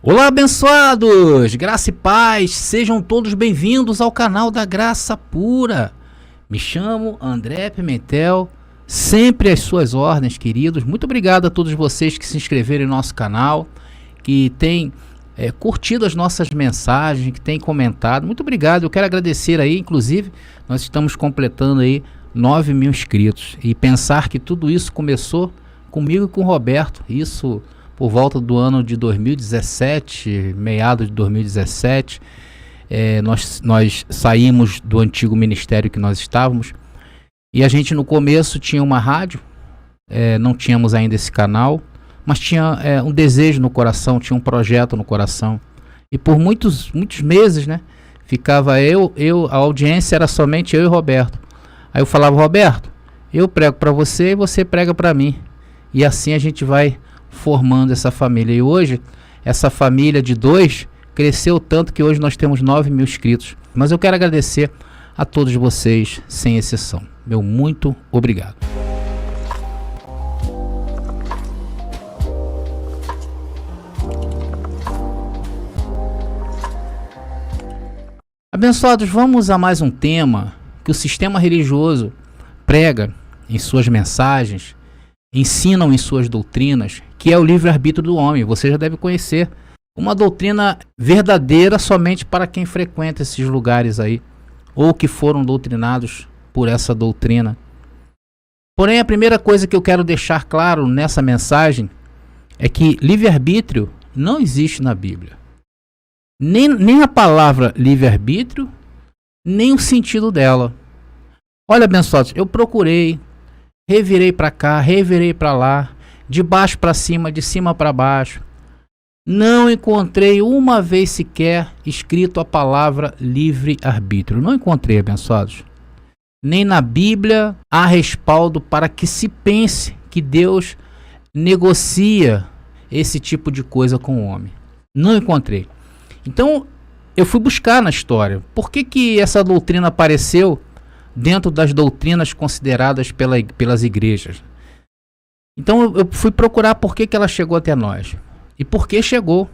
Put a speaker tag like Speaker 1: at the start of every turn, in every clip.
Speaker 1: Olá, abençoados! Graça e paz, sejam todos bem-vindos ao canal da Graça Pura. Me chamo André Pimentel, sempre às suas ordens, queridos. Muito obrigado a todos vocês que se inscreveram em nosso canal, que têm curtido as nossas mensagens, que têm comentado. Muito obrigado, eu quero agradecer aí, inclusive, nós estamos completando aí 9 mil inscritos. E pensar que tudo isso começou comigo e com o Roberto, isso por volta do ano de 2017, meados de 2017, nós saímos do antigo ministério que nós estávamos, e a gente no começo tinha uma rádio, não tínhamos ainda esse canal, mas tinha um desejo no coração, tinha um projeto no coração, e por muitos meses, né, ficava a audiência era somente eu e Roberto. Aí eu falava: Roberto, eu prego para você e você prega para mim, e assim a gente vai formando essa família. E hoje essa família de 2 cresceu tanto que hoje nós temos 9 mil inscritos. Mas eu quero agradecer a todos vocês, sem exceção. Meu muito obrigado. Abençoados, vamos a mais um tema que o sistema religioso prega em suas mensagens, ensinam em suas doutrinas, que é o livre-arbítrio do homem. Você já deve conhecer. Uma doutrina verdadeira somente para quem frequenta esses lugares aí, ou que foram doutrinados por essa doutrina. Porém, a primeira coisa que eu quero deixar claro nessa mensagem é que livre-arbítrio não existe na Bíblia. Nem a palavra livre-arbítrio, nem o sentido dela. Olha, abençoados, eu procurei, revirei para cá, revirei para lá, de baixo para cima, de cima para baixo. Não encontrei uma vez sequer escrito a palavra livre-arbítrio. Não encontrei, abençoados. Nem na Bíblia há respaldo para que se pense que Deus negocia esse tipo de coisa com o homem. Não encontrei. Então, eu fui buscar na história. Por que essa doutrina apareceu dentro das doutrinas consideradas pelas igrejas? Então eu fui procurar por que ela chegou até nós. E por que chegou.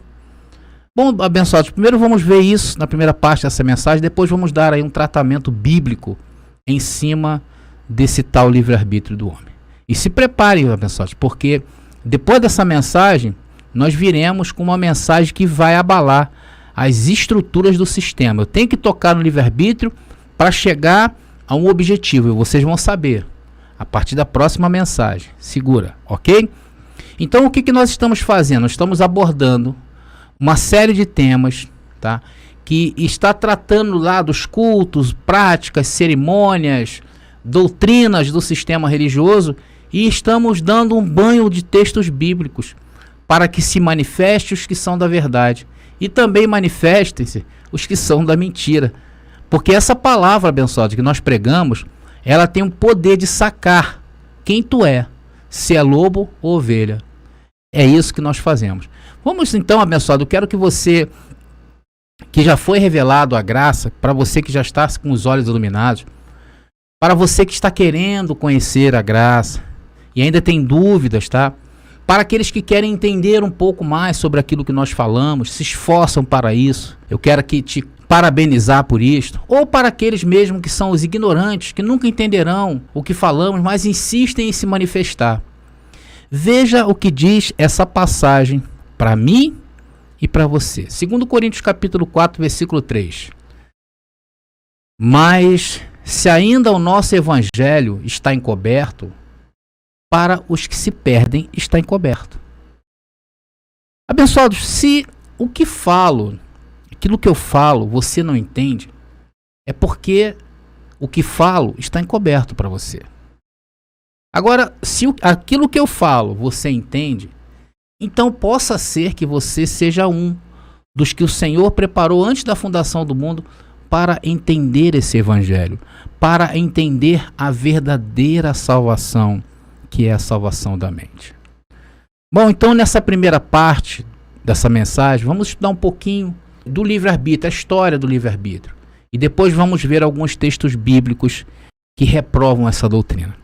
Speaker 1: Bom, abençoados, primeiro vamos ver isso na primeira parte dessa mensagem, depois vamos dar aí um tratamento bíblico em cima desse tal livre-arbítrio do homem. E se preparem, abençoados, porque depois dessa mensagem, nós viremos com uma mensagem que vai abalar as estruturas do sistema. Eu tenho que tocar no livre-arbítrio para chegar a um objetivo, e vocês vão saber a partir da próxima mensagem. Segura, ok? Então o que nós estamos fazendo? Nós estamos abordando uma série de temas, tá? Que está tratando lá dos cultos, práticas, cerimônias, doutrinas do sistema religioso, e estamos dando um banho de textos bíblicos para que se manifeste os que são da verdade e também manifestem-se os que são da mentira. Porque essa palavra, abençoada, que nós pregamos, ela tem o poder de sacar quem tu é, se é lobo ou ovelha. É isso que nós fazemos. Vamos então, abençoado, eu quero que você, que já foi revelado a graça, para você que já está com os olhos iluminados, para você que está querendo conhecer a graça e ainda tem dúvidas, tá? Para aqueles que querem entender um pouco mais sobre aquilo que nós falamos, se esforçam para isso, eu quero que te parabenizar por isto, ou para aqueles mesmo que são os ignorantes, que nunca entenderão o que falamos, mas insistem em se manifestar. Veja o que diz essa passagem para mim e para você. 2 Coríntios capítulo 4, versículo 3. Mas se ainda o nosso evangelho está encoberto, para os que se perdem está encoberto. Abençoados, se o que falo, aquilo que eu falo, você não entende, é porque o que falo está encoberto para você. Agora, se aquilo que eu falo você entende, então possa ser que você seja um dos que o Senhor preparou antes da fundação do mundo para entender esse evangelho, para entender a verdadeira salvação, que é a salvação da mente. Bom, então nessa primeira parte dessa mensagem, vamos estudar um pouquinho do livre-arbítrio, a história do livre-arbítrio. E depois vamos ver alguns textos bíblicos que reprovam essa doutrina.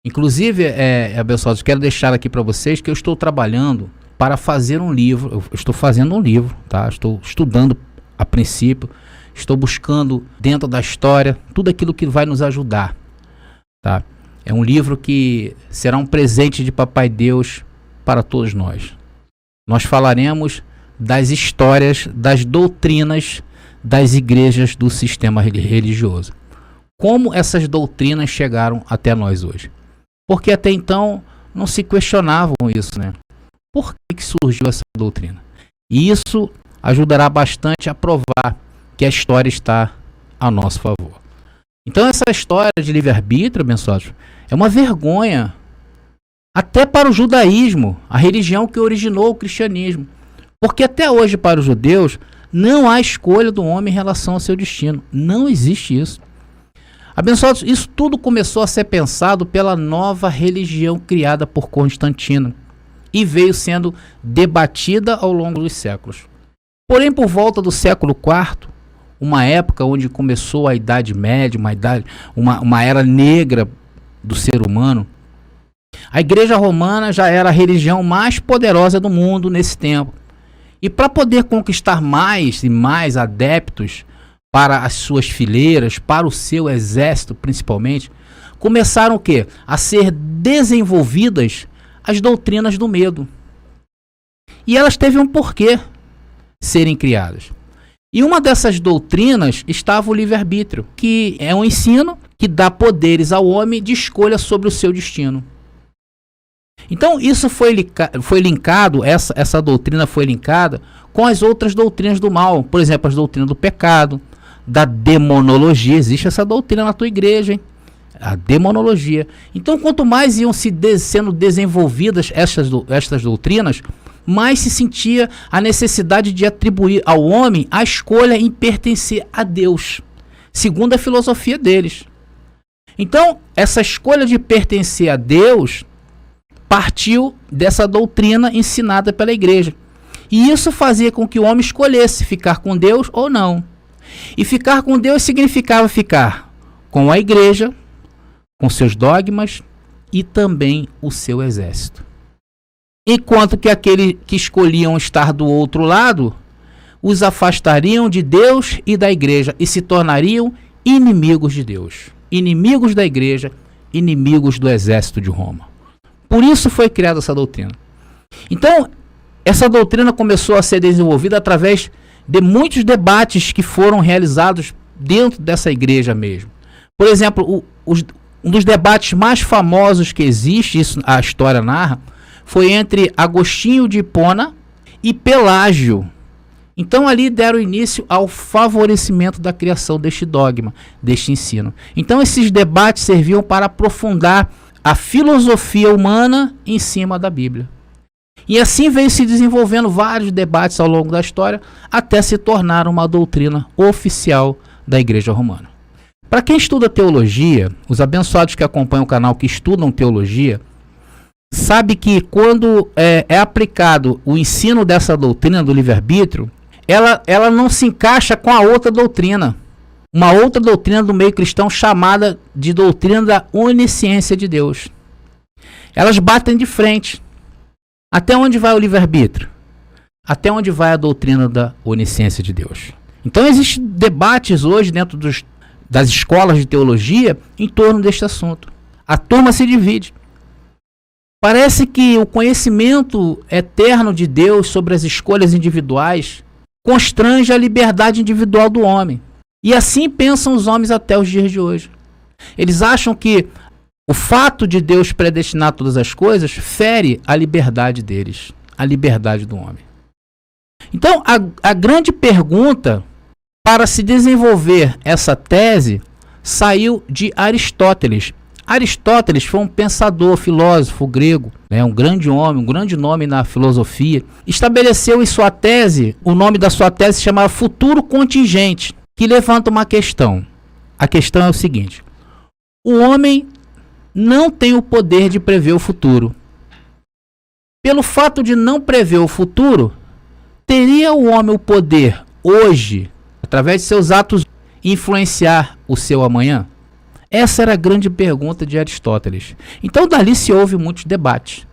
Speaker 1: Inclusive, abençoados, quero deixar aqui para vocês que eu estou trabalhando para fazer um livro. Eu estou fazendo um livro, tá? Estou estudando a princípio, estou buscando dentro da história tudo aquilo que vai nos ajudar, tá? É um livro que será um presente de Papai Deus para todos nós. Nós falaremos das histórias, das doutrinas das igrejas do sistema religioso. Como essas doutrinas chegaram até nós hoje. Porque até então não se questionavam isso, né? Por que surgiu essa doutrina? E isso ajudará bastante a provar que a história está a nosso favor. Então essa história de livre-arbítrio, abençoados, é uma vergonha até para o judaísmo, a religião que originou o cristianismo. Porque até hoje para os judeus não há escolha do homem em relação ao seu destino. Não existe isso. Abençoados, isso tudo começou a ser pensado pela nova religião criada por Constantino e veio sendo debatida ao longo dos séculos. Porém, por volta do século IV, uma época onde começou a Idade Média, uma era negra do ser humano, a Igreja Romana já era a religião mais poderosa do mundo nesse tempo. E para poder conquistar mais e mais adeptos para as suas fileiras, para o seu exército principalmente, começaram o quê? A ser desenvolvidas as doutrinas do medo. E elas teve um porquê serem criadas. E uma dessas doutrinas estava o livre-arbítrio, que é um ensino que dá poderes ao homem de escolha sobre o seu destino. Então isso foi linkado, essa doutrina foi linkada com as outras doutrinas do mal. Por exemplo, as doutrinas do pecado, da demonologia. Existe essa doutrina na tua igreja, hein? A demonologia. Então quanto mais iam sendo desenvolvidas estas doutrinas, mais se sentia a necessidade de atribuir ao homem a escolha em pertencer a Deus, segundo a filosofia deles. Então essa escolha de pertencer a Deus partiu dessa doutrina ensinada pela igreja. E isso fazia com que o homem escolhesse ficar com Deus ou não. E ficar com Deus significava ficar com a igreja, com seus dogmas e também o seu exército. Enquanto que aqueles que escolhiam estar do outro lado, os afastariam de Deus e da igreja e se tornariam inimigos de Deus, inimigos da igreja, inimigos do exército de Roma. Por isso foi criada essa doutrina. Então, essa doutrina começou a ser desenvolvida através de muitos debates que foram realizados dentro dessa igreja mesmo. Por exemplo, um dos debates mais famosos que existe, isso a história narra, foi entre Agostinho de Hipona e Pelágio. Então ali deram início ao favorecimento da criação deste dogma, deste ensino. Então esses debates serviam para aprofundar a filosofia humana em cima da Bíblia. E assim veio se desenvolvendo vários debates ao longo da história, até se tornar uma doutrina oficial da Igreja Romana. Para quem estuda teologia, os abençoados que acompanham o canal que estudam teologia, sabe que quando é aplicado o ensino dessa doutrina do livre-arbítrio, ela não se encaixa com a outra doutrina. Uma outra doutrina do meio cristão chamada de doutrina da onisciência de Deus. Elas batem de frente. Até onde vai o livre-arbítrio? Até onde vai a doutrina da onisciência de Deus? Então existem debates hoje dentro das escolas de teologia em torno deste assunto. A turma se divide. Parece que o conhecimento eterno de Deus sobre as escolhas individuais constrange a liberdade individual do homem. E assim pensam os homens até os dias de hoje. Eles acham que o fato de Deus predestinar todas as coisas fere a liberdade deles, a liberdade do homem. Então, a grande pergunta para se desenvolver essa tese saiu de Aristóteles. Aristóteles foi um pensador, filósofo grego, um grande homem, um grande nome na filosofia. Estabeleceu em sua tese, o nome da sua tese se chamava Futuro Contingente, que levanta uma questão. A questão é o seguinte: o homem não tem o poder de prever o futuro. Pelo fato de não prever o futuro, teria o homem o poder hoje, através de seus atos, influenciar o seu amanhã? Essa era a grande pergunta de Aristóteles. Então dali se houve muitos debates.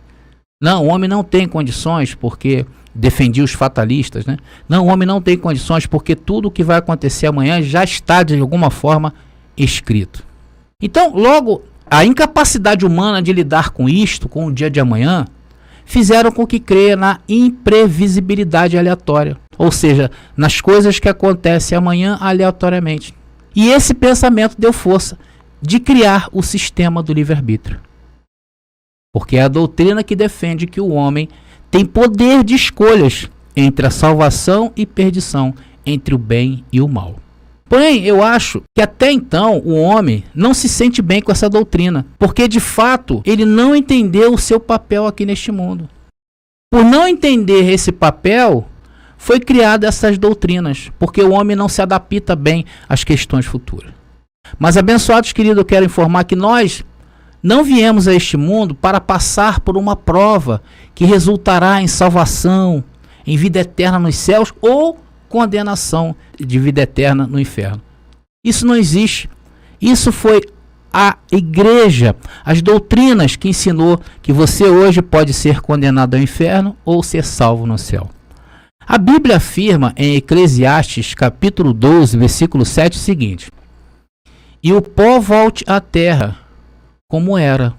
Speaker 1: Não, o homem não tem condições porque defendia os fatalistas, né? Não, o homem não tem condições porque tudo o que vai acontecer amanhã já está de alguma forma escrito. Então, logo, a incapacidade humana de lidar com isto, com o dia de amanhã, fizeram com que creia na imprevisibilidade aleatória, ou seja, nas coisas que acontecem amanhã aleatoriamente. E esse pensamento deu força de criar o sistema do livre-arbítrio. Porque é a doutrina que defende que o homem tem poder de escolhas entre a salvação e perdição, entre o bem e o mal. Porém, eu acho que até então o homem não se sente bem com essa doutrina, porque de fato ele não entendeu o seu papel aqui neste mundo. Por não entender esse papel, foi criada essas doutrinas, porque o homem não se adapta bem às questões futuras. Mas, abençoados queridos, eu quero informar que nós não viemos a este mundo para passar por uma prova que resultará em salvação, em vida eterna nos céus ou condenação de vida eterna no inferno. Isso não existe. Isso foi a igreja, as doutrinas que ensinou que você hoje pode ser condenado ao inferno ou ser salvo no céu. A Bíblia afirma em Eclesiastes capítulo 12, versículo 7 o seguinte: e o pó volte à terra como era,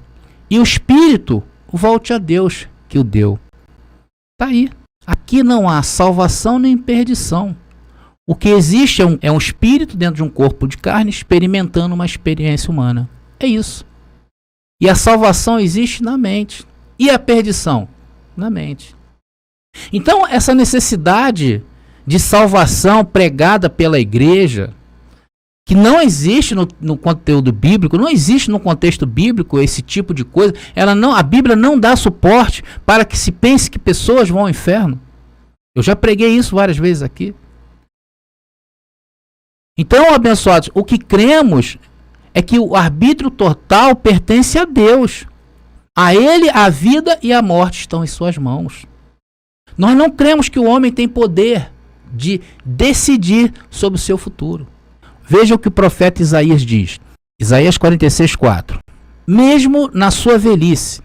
Speaker 1: e o espírito volte a Deus que o deu. Está aí. Aqui não há salvação nem perdição. O que existe é um espírito dentro de um corpo de carne experimentando uma experiência humana. É isso. E a salvação existe na mente. E a perdição? Na mente. Então, essa necessidade de salvação pregada pela igreja, que não existe no conteúdo bíblico, não existe no contexto bíblico esse tipo de coisa. A Bíblia não dá suporte para que se pense que pessoas vão ao inferno. Eu já preguei isso várias vezes aqui. Então, abençoados, o que cremos é que o arbítrio total pertence a Deus. A Ele a vida e a morte estão em suas mãos. Nós não cremos que o homem tem poder de decidir sobre o seu futuro. Veja o que o profeta Isaías diz. Isaías 46:4. Mesmo na sua velhice,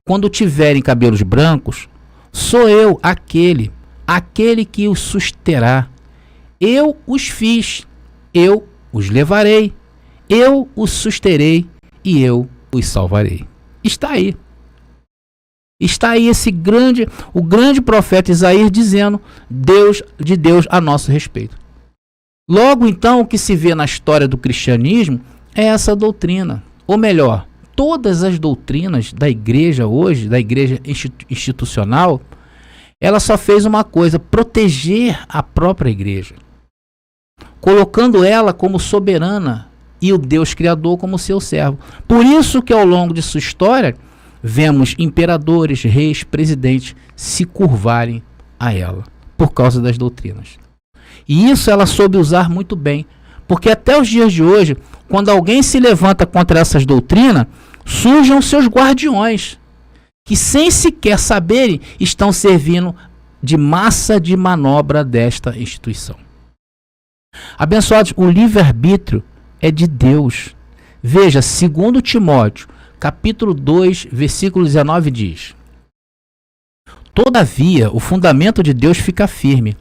Speaker 1: quando tiverem cabelos brancos, sou eu aquele que os susterá. Eu os fiz, eu os levarei, eu os susterei e eu os salvarei. Está aí. Está aí o grande profeta Isaías dizendo de Deus a nosso respeito. Logo, então, o que se vê na história do cristianismo é essa doutrina. Ou melhor, todas as doutrinas da igreja hoje, da igreja institucional, ela só fez uma coisa: proteger a própria igreja, colocando ela como soberana e o Deus Criador como seu servo. Por isso que ao longo de sua história, vemos imperadores, reis, presidentes se curvarem a ela, por causa das doutrinas. E isso ela soube usar muito bem, porque até os dias de hoje, quando alguém se levanta contra essas doutrinas, surgem os seus guardiões, que sem sequer saberem, estão servindo de massa de manobra desta instituição. Abençoados, o livre-arbítrio é de Deus. Veja, 2 Timóteo, capítulo 2, versículo 19 diz: todavia, o fundamento de Deus fica firme,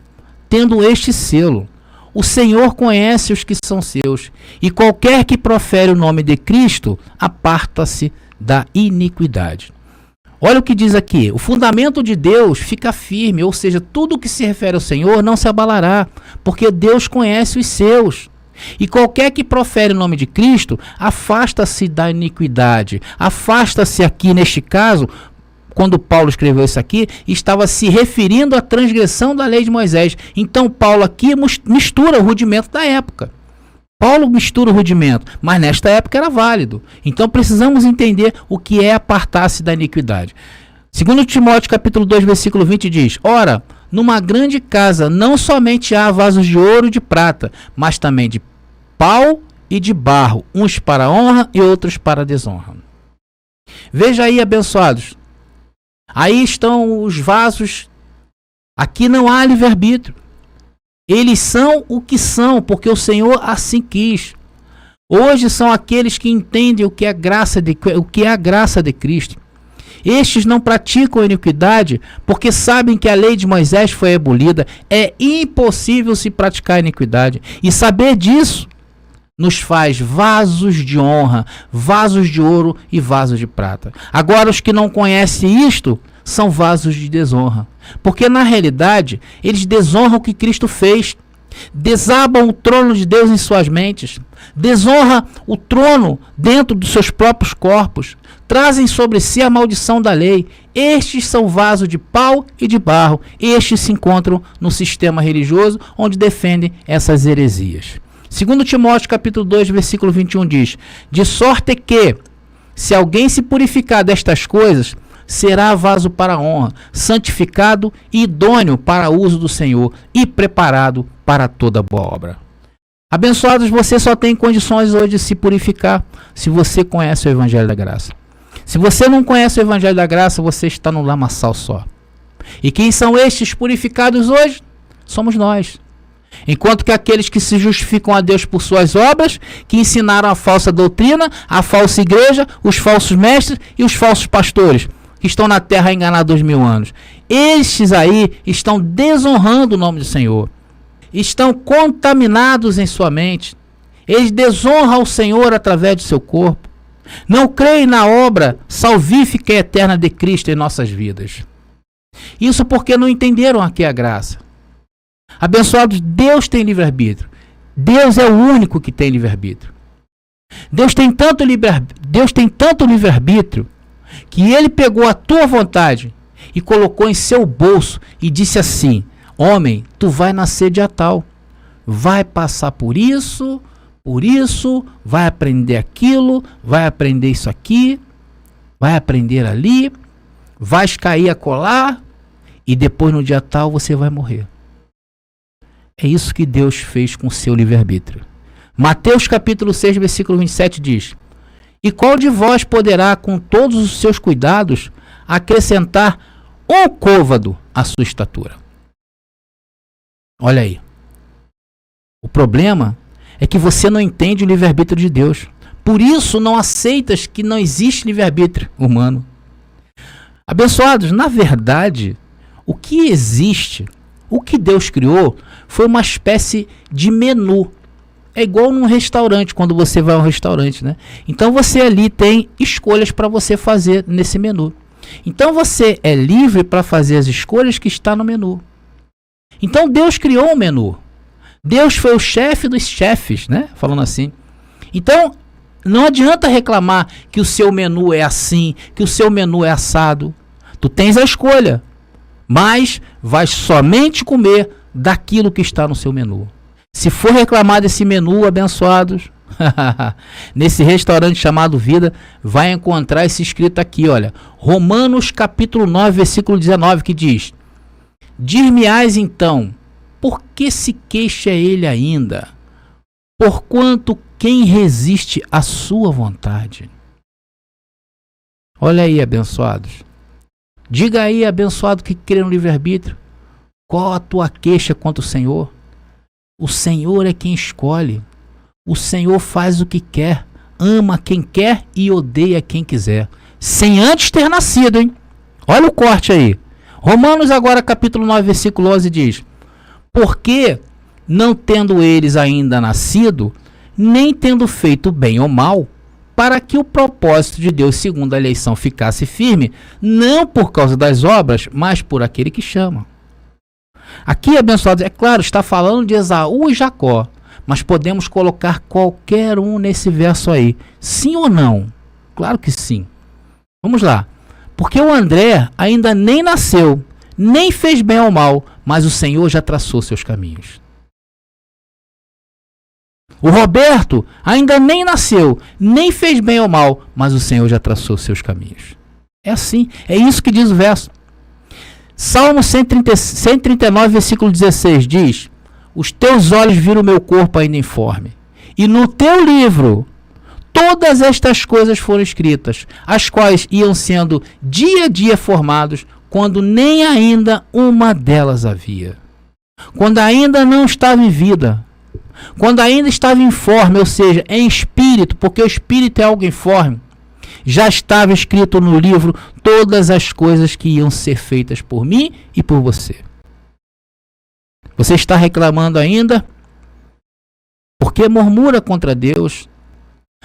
Speaker 1: tendo este selo: o Senhor conhece os que são seus, e qualquer que profere o nome de Cristo, aparta-se da iniquidade. Olha o que diz aqui: o fundamento de Deus fica firme, ou seja, tudo que se refere ao Senhor não se abalará, porque Deus conhece os seus. E qualquer que profere o nome de Cristo, afasta-se da iniquidade. Afasta-se aqui, neste caso, quando Paulo escreveu isso aqui, estava se referindo à transgressão da lei de Moisés. Então Paulo aqui mistura o rudimento da época. Paulo mistura o rudimento, mas nesta época era válido. Então precisamos entender o que é apartar-se da iniquidade. 2 Timóteo capítulo 2, versículo 20 diz: ora, numa grande casa não somente há vasos de ouro e de prata, mas também de pau e de barro, uns para a honra e outros para a desonra. Veja aí, abençoados. Aí estão os vasos. Aqui não há livre-arbítrio. Eles são o que são, porque o Senhor assim quis. Hoje são aqueles que entendem o que é a graça de Cristo. Estes não praticam iniquidade, porque sabem que a lei de Moisés foi abolida. É impossível se praticar iniquidade. E saber disso nos faz vasos de honra, vasos de ouro e vasos de prata. Agora, os que não conhecem isto são vasos de desonra. Porque, na realidade, eles desonram o que Cristo fez. Desabam o trono de Deus em suas mentes. Desonra o trono dentro dos seus próprios corpos. Trazem sobre si a maldição da lei. Estes são vasos de pau e de barro. Estes se encontram no sistema religioso onde defendem essas heresias. 2 Timóteo capítulo 2, versículo 21 diz: de sorte que, se alguém se purificar destas coisas, será vaso para a honra, santificado e idôneo para o uso do Senhor e preparado para toda boa obra. Abençoados, você só tem condições hoje de se purificar se você conhece o Evangelho da Graça. Se você não conhece o Evangelho da Graça, você está no lamaçal só. E quem são estes purificados hoje? Somos nós. Enquanto que aqueles que se justificam a Deus por suas obras, que ensinaram a falsa doutrina, a falsa igreja, os falsos mestres e os falsos pastores, que estão na terra a enganar 2000 anos. Estes aí estão desonrando o nome do Senhor. Estão contaminados em sua mente. Eles desonram o Senhor através do seu corpo. Não creem na obra salvífica e eterna de Cristo em nossas vidas. Isso porque não entenderam aqui a graça. Abençoados, Deus tem livre-arbítrio. Deus é o único que tem livre-arbítrio. Deus tem tanto livre-arbítrio que ele pegou a tua vontade e colocou em seu bolso e disse assim: homem, tu vai nascer dia tal, vai passar por isso, vai aprender aquilo, vai aprender isso aqui, vai aprender ali, vais cair a colar e depois no dia tal você vai morrer. É isso que Deus fez com o seu livre-arbítrio. Mateus capítulo 6, versículo 27 diz: e qual de vós poderá, com todos os seus cuidados, acrescentar um côvado à sua estatura? Olha aí. O problema é que você não entende o livre-arbítrio de Deus. Por isso não aceitas que não existe livre-arbítrio humano. Abençoados, na verdade, o que existe, o que Deus criou, foi uma espécie de menu. É igual num restaurante, quando você vai a um restaurante, né? Então você ali tem escolhas para você fazer nesse menu. Então você é livre para fazer as escolhas que está no menu. Então Deus criou um menu. Deus foi o chefe dos chefes, né? Falando assim. Então não adianta reclamar que o seu menu é assim, que o seu menu é assado. Tu tens a escolha, mas vais somente comer daquilo que está no seu menu. Se for reclamar desse menu, abençoados, nesse restaurante chamado Vida, vai encontrar esse escrito aqui, olha, Romanos capítulo 9, versículo 19, que diz: dir-me-ás então, por que se queixa ele ainda? Porquanto quem resiste à sua vontade? Olha aí, abençoados. Diga aí, abençoado que crê no livre-arbítrio, qual a tua queixa contra o Senhor? O Senhor é quem escolhe. O Senhor faz o que quer, ama quem quer e odeia quem quiser, sem antes ter nascido, hein? Olha o corte aí. Romanos agora capítulo 9, versículo 11 diz: porque, não tendo eles ainda nascido, nem tendo feito bem ou mal, para que o propósito de Deus segundo a eleição ficasse firme, não por causa das obras, mas por aquele que chama. Aqui, abençoados, é claro, está falando de Esaú e Jacó, mas podemos colocar qualquer um nesse verso aí. Sim ou não? Claro que sim. Vamos lá. Porque o André ainda nem nasceu, nem fez bem ou mal, mas o Senhor já traçou seus caminhos. O Roberto ainda nem nasceu, nem fez bem ou mal, mas o Senhor já traçou seus caminhos. É assim, é isso que diz o verso. Salmo 139, versículo 16 diz: os teus olhos viram o meu corpo ainda informe, e no teu livro todas estas coisas foram escritas, as quais iam sendo dia a dia formados, quando nem ainda uma delas havia. Quando ainda não estava em vida, quando ainda estava informe, ou seja, em espírito, porque o espírito é algo informe. já estava escrito no livro todas as coisas que iam ser feitas por mim e por você. Você está reclamando ainda? Porque murmura contra Deus.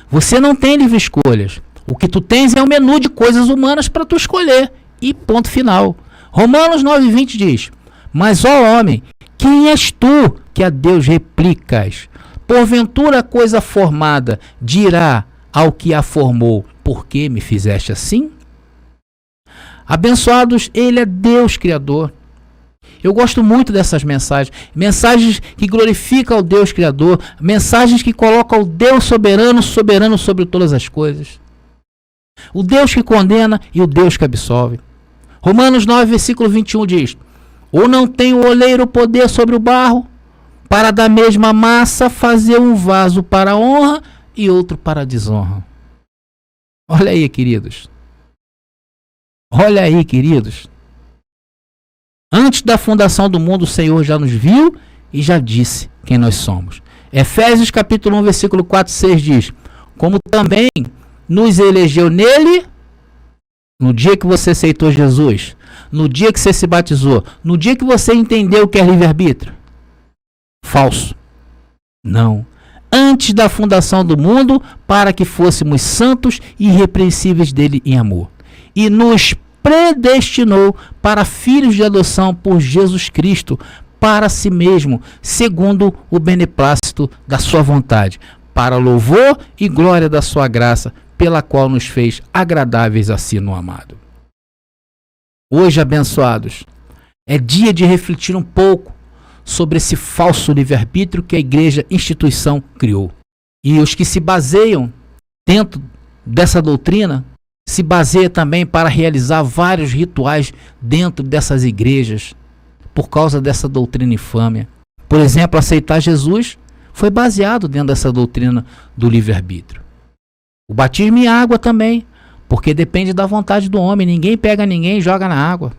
Speaker 1: Você não tem livre escolhas. O que tu tens é um menu de coisas humanas para tu escolher. E ponto final. Romanos 9:20 diz: mas, ó homem, quem és tu que a Deus replicas? Porventura a coisa formada dirá ao que a formou: por que me fizeste assim? Abençoados, ele é Deus Criador. Eu gosto muito dessas mensagens. Mensagens que glorificam o Deus Criador. Mensagens que colocam o Deus soberano sobre todas as coisas. O Deus que condena e o Deus que absolve. Romanos 9, versículo 21 diz: ou não tem o oleiro poder sobre o barro, para da mesma massa fazer um vaso para a honra e outro para a desonra. Olha aí, queridos. Olha aí, queridos. Antes da fundação do mundo, o Senhor já nos viu e já disse quem nós somos. Efésios capítulo 1, versículo 4 e 6 diz: como também nos elegeu nele, no dia que você aceitou Jesus, no dia que você se batizou, no dia que você entendeu o que é livre-arbítrio. Falso. Não. Antes da fundação do mundo, para que fôssemos santos e irrepreensíveis dele em amor. E nos predestinou para filhos de adoção por Jesus Cristo, para si mesmo, segundo o beneplácito da sua vontade, para louvor e glória da sua graça, pela qual nos fez agradáveis a si no amado. Hoje, abençoados, é dia de refletir um pouco sobre esse falso livre-arbítrio que a igreja instituição criou. E os que se baseiam dentro dessa doutrina se baseia também para realizar vários rituais dentro dessas igrejas por causa dessa doutrina infâmia. Por exemplo, aceitar Jesus foi baseado dentro dessa doutrina do livre-arbítrio. O batismo em água também, porque depende da vontade do homem. Ninguém pega ninguém e joga na água.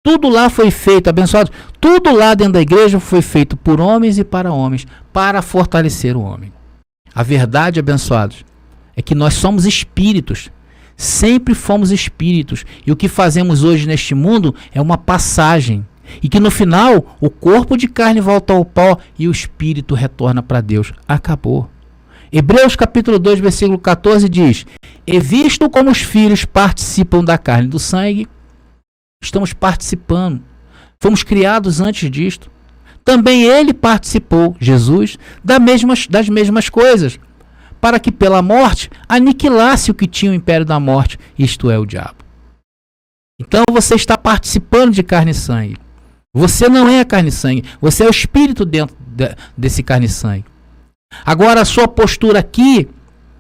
Speaker 1: Tudo lá foi feito, abençoado, tudo lá dentro da igreja foi feito por homens e para fortalecer o homem. A verdade, abençoados, é que nós somos espíritos. Sempre fomos espíritos, e o que fazemos hoje neste mundo é uma passagem, e que no final o corpo de carne volta ao pó e o espírito retorna para Deus. Acabou. Hebreus capítulo 2, versículo 14 diz: e visto como os filhos participam da carne e do sangue, estamos participando, fomos criados antes disto, também ele participou, Jesus, das mesmas coisas, para que pela morte aniquilasse o que tinha o império da morte, isto é, o diabo. Então você está participando de carne e sangue. Você não é carne e sangue, você é o espírito dentro desse carne e sangue. Agora a sua postura aqui,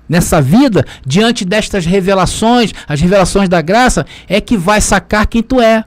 Speaker 1: nessa vida, diante destas revelações, as revelações da graça, é que vai sacar quem tu é.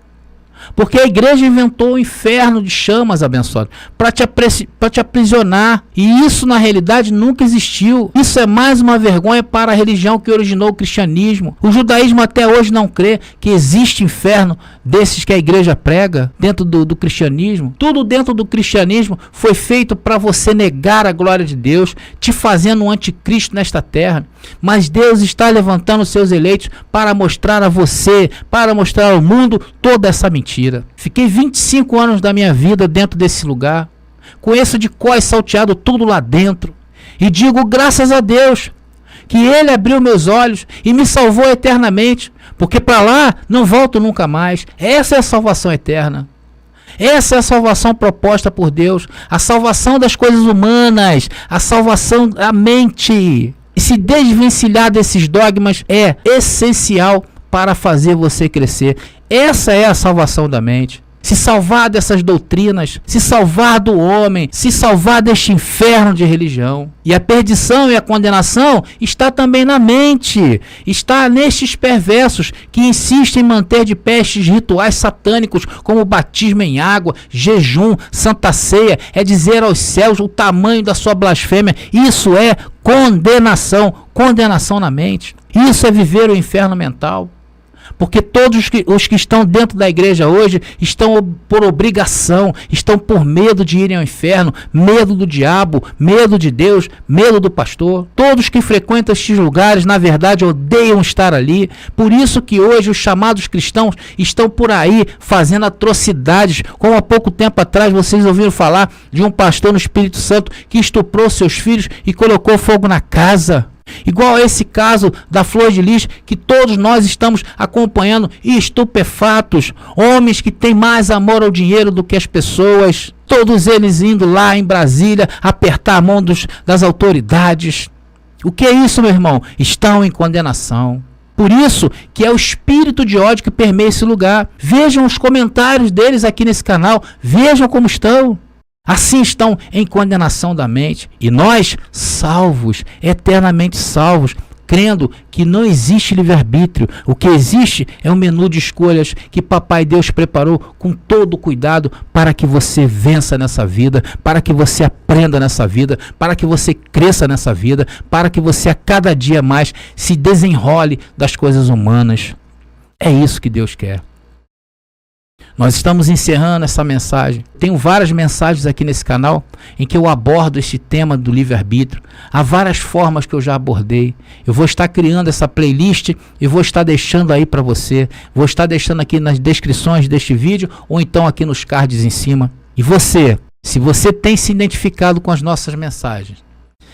Speaker 1: Porque a igreja inventou o inferno de chamas, abençoado, para te aprisionar. E isso na realidade nunca existiu. Isso é mais uma vergonha para a religião que originou o cristianismo. O judaísmo até hoje não crê que existe inferno desses que a igreja prega dentro do cristianismo. Tudo dentro do cristianismo foi feito para você negar a glória de Deus, te fazendo um anticristo nesta terra. Mas Deus está levantando seus eleitos para mostrar a você, para mostrar ao mundo toda essa mentira. Fiquei 25 anos da minha vida dentro desse lugar. Conheço de cor e salteado tudo lá dentro. E digo graças a Deus que Ele abriu meus olhos e me salvou eternamente. Porque para lá não volto nunca mais. Essa é a salvação eterna. Essa é a salvação proposta por Deus. A salvação das coisas humanas. A salvação da mente. E se desvencilhar desses dogmas é essencial para fazer você crescer. Essa é a salvação da mente. Se salvar dessas doutrinas, se salvar do homem, se salvar deste inferno de religião. E a perdição e a condenação está também na mente. Está nestes perversos que insistem em manter de pé estes rituais satânicos, como batismo em água, jejum, santa ceia. É dizer aos céus o tamanho da sua blasfêmia. Isso é condenação. Condenação na mente. Isso é viver o inferno mental. Porque todos os que estão dentro da igreja hoje estão por obrigação, estão por medo de irem ao inferno, medo do diabo, medo de Deus, medo do pastor. Todos que frequentam estes lugares, na verdade, odeiam estar ali. Por isso que hoje os chamados cristãos estão por aí fazendo atrocidades. Como há pouco tempo atrás vocês ouviram falar de um pastor no Espírito Santo que estuprou seus filhos e colocou fogo na casa. Igual a esse caso da Flor de Lis, que todos nós estamos acompanhando e estupefatos. Homens que têm mais amor ao dinheiro do que as pessoas. Todos eles indo lá em Brasília apertar a mão das autoridades. O que é isso, meu irmão? Estão em condenação. Por isso que é o espírito de ódio que permeia esse lugar. Vejam os comentários deles aqui nesse canal. Vejam como estão. Assim estão em condenação da mente. E nós, salvos, eternamente salvos, crendo que não existe livre-arbítrio. O que existe é um menu de escolhas que Papai Deus preparou com todo cuidado para que você vença nessa vida, para que você aprenda nessa vida, para que você cresça nessa vida, para que você a cada dia mais se desenrole das coisas humanas. É isso que Deus quer. Nós estamos encerrando essa mensagem. Tenho várias mensagens aqui nesse canal em que eu abordo este tema do livre-arbítrio. Há várias formas que eu já abordei. Eu vou estar criando essa playlist e vou estar deixando aí para você. Vou estar deixando aqui nas descrições deste vídeo ou então aqui nos cards em cima. E você, se você tem se identificado com as nossas mensagens,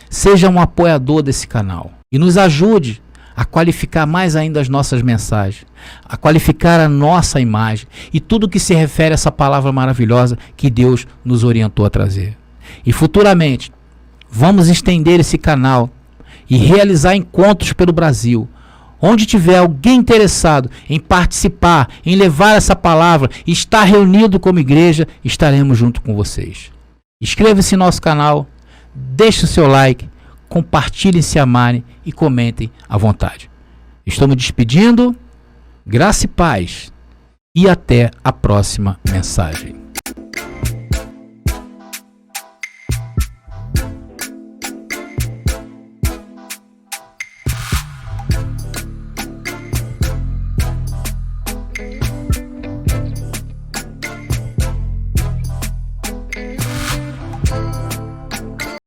Speaker 1: seja um apoiador desse canal e nos ajude a qualificar mais ainda as nossas mensagens, a qualificar a nossa imagem e tudo que se refere a essa palavra maravilhosa que Deus nos orientou a trazer. E futuramente, vamos estender esse canal e realizar encontros pelo Brasil. Onde tiver alguém interessado em participar, em levar essa palavra, estar reunido como igreja, estaremos junto com vocês. Inscreva-se no nosso canal, deixe o seu like, compartilhem, se amarem e comentem à vontade. Estou me despedindo, graça e paz, e até a próxima mensagem.